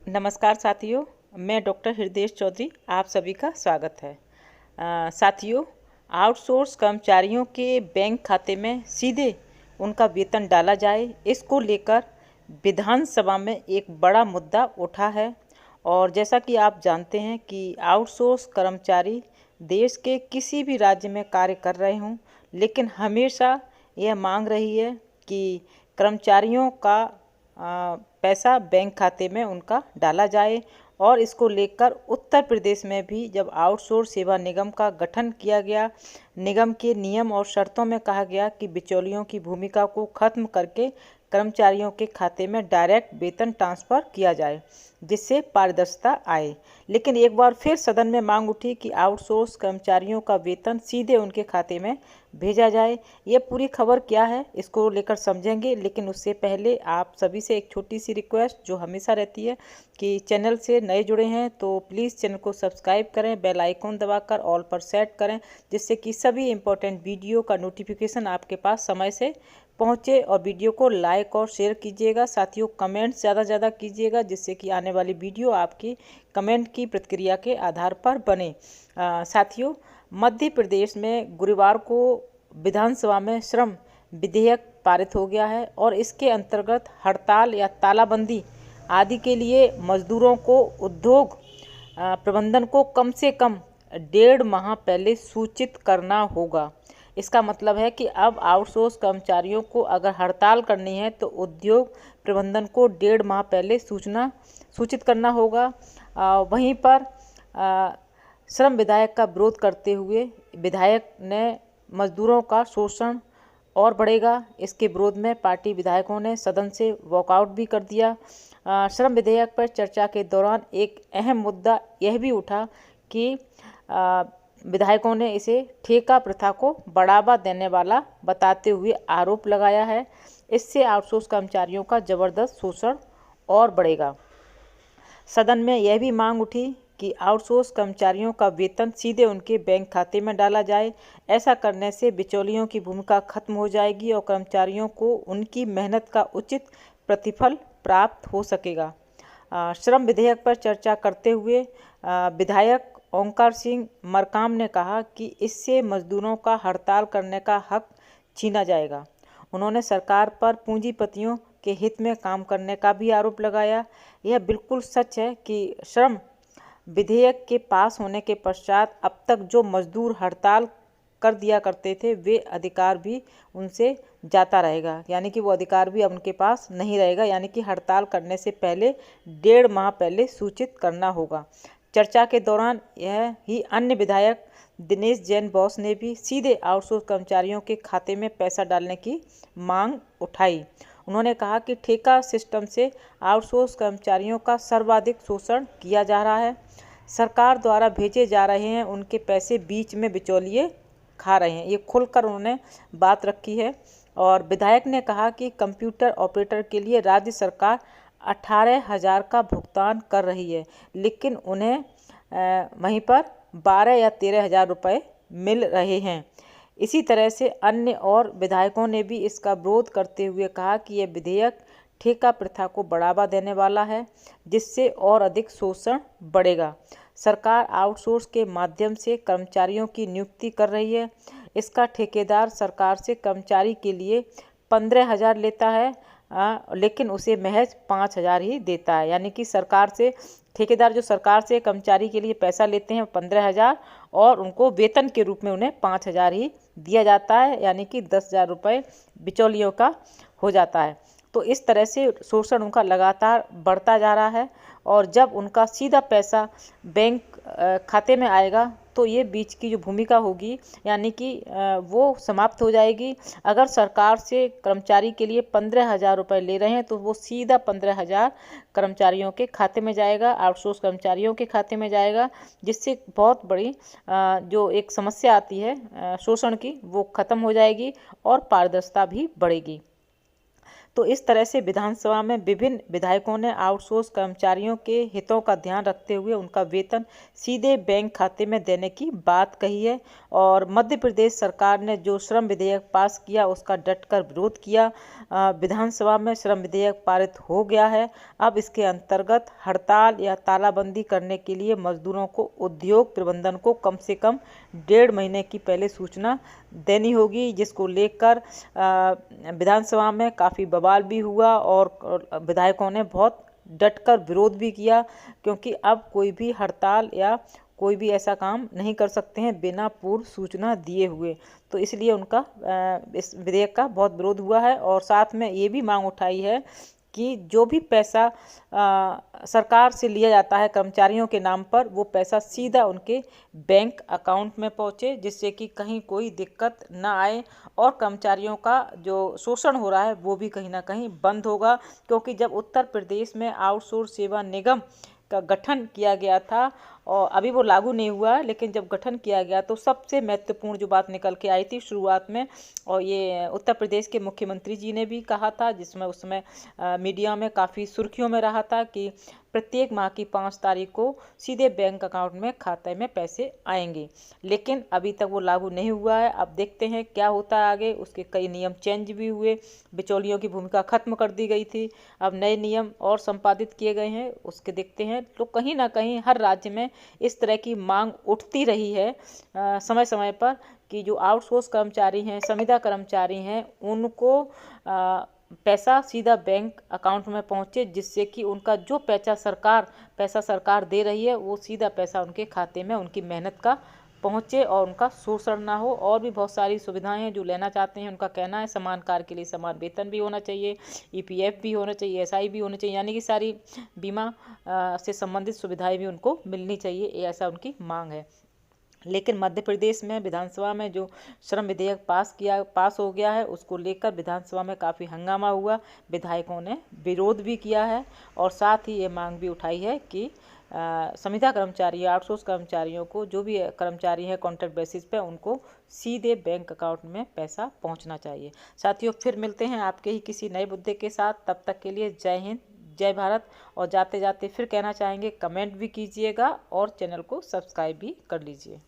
नमस्कार साथियों, मैं डॉक्टर हृदय चौधरी आप सभी का स्वागत है। साथियों, आउटसोर्स कर्मचारियों के बैंक खाते में सीधे उनका वेतन डाला जाए, इसको लेकर विधानसभा में एक बड़ा मुद्दा उठा है। और जैसा कि आप जानते हैं कि आउटसोर्स कर्मचारी देश के किसी भी राज्य में कार्य कर रहे हों, लेकिन हमेशा यह मांग रही है कि कर्मचारियों का पैसा बैंक खाते में उनका डाला जाए। और इसको लेकर उत्तर प्रदेश में भी जब आउटसोर्स सेवा निगम का गठन किया गया, निगम के नियम और शर्तों में कहा गया कि बिचौलियों की भूमिका को खत्म करके कर्मचारियों के खाते में डायरेक्ट वेतन ट्रांसफ़र किया जाए, जिससे पारदर्शिता आए। लेकिन एक बार फिर सदन में मांग उठी कि आउटसोर्स कर्मचारियों का वेतन सीधे उनके खाते में भेजा जाए। ये पूरी खबर क्या है, इसको लेकर समझेंगे। लेकिन उससे पहले आप सभी से एक छोटी सी रिक्वेस्ट जो हमेशा रहती है कि चैनल से नए जुड़े हैं तो प्लीज़ चैनल को सब्सक्राइब करें, बेल आइकॉन दबाकर ऑल पर सेट करें, जिससे कि सभी इम्पोर्टेंट वीडियो का नोटिफिकेशन आपके पास समय से पहुंचे। और वीडियो को लाइक और शेयर कीजिएगा। साथियों, कमेंट्स ज़्यादा से ज़्यादा कीजिएगा, जिससे कि आने वाली वीडियो आपकी कमेंट की प्रतिक्रिया के आधार पर बने। साथियों, मध्य प्रदेश में गुरुवार को विधानसभा में श्रम विधेयक पारित हो गया है और इसके अंतर्गत हड़ताल या तालाबंदी आदि के लिए मजदूरों को उद्योग प्रबंधन को कम से कम 1.5 माह पहले सूचित करना होगा। इसका मतलब है कि अब आउटसोर्स कर्मचारियों को अगर हड़ताल करनी है तो उद्योग प्रबंधन को 1.5 माह पहले सूचित करना होगा। वहीं पर श्रम विधायक का विरोध करते हुए विधायक ने मजदूरों का शोषण और बढ़ेगा, इसके विरोध में पार्टी विधायकों ने सदन से वॉकआउट भी कर दिया। श्रम विधेयक पर चर्चा के दौरान एक अहम मुद्दा यह भी उठा कि विधायकों ने इसे ठेका प्रथा को बढ़ावा देने वाला बताते हुए आरोप लगाया है। इससे आउटसोर्स कर्मचारियों का जबरदस्त शोषण और बढ़ेगा। सदन में यह भी मांग उठी कि आउटसोर्स कर्मचारियों का वेतन सीधे उनके बैंक खाते में डाला जाए। ऐसा करने से बिचौलियों की भूमिका खत्म हो जाएगी और कर्मचारियों को उनकी मेहनत का उचित प्रतिफल प्राप्त हो सकेगा। श्रम विधेयक पर चर्चा करते हुए विधायक ओंकार सिंह मरकाम ने कहा कि इससे मजदूरों का हड़ताल करने का हक छीना जाएगा। उन्होंने सरकार पर पूंजीपतियों के हित में काम करने का भी आरोप लगाया। यह बिल्कुल सच है कि श्रम विधेयक के पास होने के पश्चात अब तक जो मजदूर हड़ताल कर दिया करते थे वे अधिकार भी उनसे जाता रहेगा, यानी कि वो अधिकार भी अब उनके पास नहीं रहेगा। यानी कि हड़ताल करने से पहले 1.5 माह पहले सूचित करना होगा। चर्चा के दौरान यह ही अन्य विधायक दिनेश जैन बोस ने भी सीधे आउटसोर्स कर्मचारियों के खाते में पैसा डालने की मांग उठाई। उन्होंने कहा कि ठेका सिस्टम से आउटसोर्स कर्मचारियों का सर्वाधिक शोषण किया जा रहा है। सरकार द्वारा भेजे जा रहे हैं उनके पैसे बीच में बिचौलिए खा रहे हैं। ये खुलकर उन्होंने बात रखी है। और विधायक ने कहा कि कंप्यूटर ऑपरेटर के लिए राज्य सरकार 18,000 का भुगतान कर रही है, लेकिन उन्हें वहीं पर 12 या 13,000 रुपये मिल रहे हैं। इसी तरह से अन्य और विधायकों ने भी इसका विरोध करते हुए कहा कि यह विधेयक ठेका प्रथा को बढ़ावा देने वाला है, जिससे और अधिक शोषण बढ़ेगा। सरकार आउटसोर्स के माध्यम से कर्मचारियों की नियुक्ति कर रही है। इसका ठेकेदार सरकार से कर्मचारी के लिए 15,000 लेता है, लेकिन उसे महज 5,000 ही देता है। यानी कि सरकार से ठेकेदार जो सरकार से कर्मचारी के लिए पैसा लेते हैं 15,000 और उनको वेतन के रूप में उन्हें 5,000 ही दिया जाता है, यानी कि 10,000 रुपये बिचौलियों का हो जाता है। तो इस तरह से शोषण उनका लगातार बढ़ता जा रहा है। और जब उनका सीधा पैसा बैंक खाते में आएगा तो ये बीच की जो भूमिका होगी, यानी कि वो समाप्त हो जाएगी। अगर सरकार से कर्मचारी के लिए 15,000 रुपये ले रहे हैं तो वो सीधा 15,000 कर्मचारियों के खाते में जाएगा, आउटसोर्स कर्मचारियों के खाते में जाएगा, जिससे बहुत बड़ी जो एक समस्या आती है शोषण की, वो खत्म हो जाएगी और पारदर्शिता भी बढ़ेगी। तो इस तरह से विधानसभा में विभिन्न विधायकों ने आउटसोर्स कर्मचारियों के हितों का ध्यान रखते हुए उनका वेतन सीधे बैंक खाते में देने की बात कही है। और मध्य प्रदेश सरकार ने जो श्रम विधेयक पास किया उसका डटकर विरोध किया। विधानसभा में श्रम विधेयक पारित हो गया है। अब इसके अंतर्गत हड़ताल या तालाबंदी करने के लिए मजदूरों को उद्योग प्रबंधन को कम से कम 1.5 महीने की पहले सूचना देनी होगी, जिसको लेकर विधानसभा में काफ़ी बवाल भी हुआ और विधायकों ने बहुत डटकर विरोध भी किया, क्योंकि अब कोई भी हड़ताल या कोई भी ऐसा काम नहीं कर सकते हैं बिना पूर्व सूचना दिए हुए। तो इसलिए उनका इस विधेयक का बहुत विरोध हुआ है। और साथ में ये भी मांग उठाई है कि जो भी पैसा सरकार से लिया जाता है कर्मचारियों के नाम पर, वो पैसा सीधा उनके बैंक अकाउंट में पहुंचे, जिससे कि कहीं कोई दिक्कत ना आए और कर्मचारियों का जो शोषण हो रहा है वो भी कहीं ना कहीं बंद होगा। क्योंकि जब उत्तर प्रदेश में आउटसोर्स सेवा निगम का गठन किया गया था और अभी वो लागू नहीं हुआ, लेकिन जब गठन किया गया तो सबसे महत्वपूर्ण जो बात निकल के आई थी शुरुआत में, और ये उत्तर प्रदेश के मुख्यमंत्री जी ने भी कहा था, जिसमें उस समय मीडिया में काफ़ी सुर्खियों में रहा था कि प्रत्येक माह की 5 तारीख को सीधे बैंक अकाउंट में खाते में पैसे आएंगे। लेकिन अभी तक वो लागू नहीं हुआ है। अब देखते हैं क्या होता है आगे। उसके कई नियम चेंज भी हुए, बिचौलियों की भूमिका खत्म कर दी गई थी, अब नए नियम और संपादित किए गए हैं, उसके देखते हैं। तो कहीं ना कहीं हर राज्य में इस तरह की मांग उठती रही है समय समय पर कि जो आउटसोर्स कर्मचारी हैं, संविदा कर्मचारी हैं, उनको पैसा सीधा बैंक अकाउंट में पहुंचे, जिससे कि उनका जो पैसा सरकार दे रही है वो सीधा पैसा उनके खाते में उनकी मेहनत का पहुंचे और उनका शोषण ना हो। और भी बहुत सारी सुविधाएं हैं जो लेना चाहते हैं। उनका कहना है समान कार्य के लिए समान वेतन भी होना चाहिए, EPF भी होना चाहिए, SI भी होना चाहिए, यानी कि सारी बीमा से संबंधित सुविधाएं भी उनको मिलनी चाहिए, ऐसा उनकी मांग है। लेकिन मध्य प्रदेश में विधानसभा में जो श्रम विधेयक पास हो गया है, उसको लेकर विधानसभा में काफ़ी हंगामा हुआ, विधायकों ने विरोध भी किया है और साथ ही ये मांग भी उठाई है कि संविदा कर्मचारी, आउटसोर्स कर्मचारियों को, जो भी कर्मचारी हैं कॉन्ट्रैक्ट बेसिस पे, उनको सीधे बैंक अकाउंट में पैसा पहुंचना चाहिए। साथियों, फिर मिलते हैं आपके ही किसी नए मुद्दे के साथ। तब तक के लिए जय हिंद, जय भारत। और जाते जाते फिर कहना चाहेंगे कमेंट भी कीजिएगा और चैनल को सब्सक्राइब भी कर लीजिए।